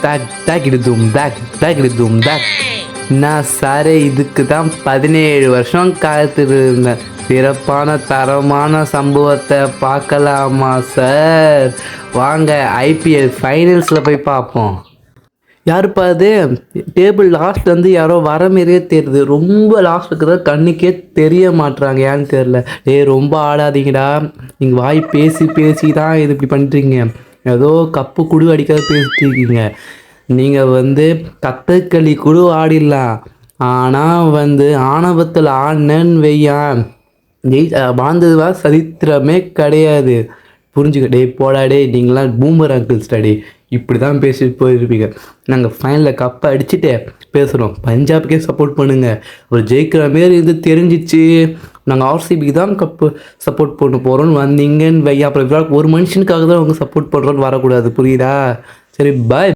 தாக் தாக் இடுதும் தாக் தாக் இடுதும் தாக். நான் சாரே இதுக்கு தான் 17 வருஷம் காத்திருந்தேன். சிறப்பான தரமான சம்பவத்தை பார்க்கலாமா சார்? வாங்க ஐபிஎல் ஃபைனல்ஸில் போய் பார்ப்போம். யாருப்பா அது? டேபிள் லாஸ்ட் வந்து யாரோ வர மாரியே தெரியுது. ரொம்ப லாஸ்ட் இருக்கிறத கண்ணுக்கே தெரிய மாட்டுறாங்க, ஏன்னு தெரில. ரொம்ப ஆடாதீங்கடா. நீங்கள் வாய் பேசி பேசி தான் இது இப்படி பண்ணுறீங்க. ஏதோ கப்பு குடு அடிக்காத பேசிட்டு இருக்கீங்க. நீங்கள் வந்து கத்தக்களி குழு ஆடிடலாம், ஆனால் வந்து ஆணவத்தில் ஆடினேன்னு வையான் வாழ்ந்ததுவா சரித்திரமே கிடையாது. புரிஞ்சுக்க போடா நீங்களாம் பூமர் அங்கிள்ஸ் டே. இப்படி தான் பேசிட்டு போயிருப்பீங்க. நாங்கள் ஃபைனலில் கப்பை அடிச்சுட்டு பேசுகிறோம். பஞ்சாபுக்கே சப்போர்ட் பண்ணுங்கள். அவர் ஜெயிக்கிற மாரி இது தெரிஞ்சிச்சு. நாங்கள் ஆர்சிபிக்கு தான் கப்பு சப்போர்ட் பண்ண போகிறோன்னு வந்தீங்கன்னு வையா. அப்புறம் ஒரு மனுஷனுக்காக தான் அவங்க சப்போர்ட் பண்ணுறோன்னு வரக்கூடாது, புரியுதா? சரி பாய்.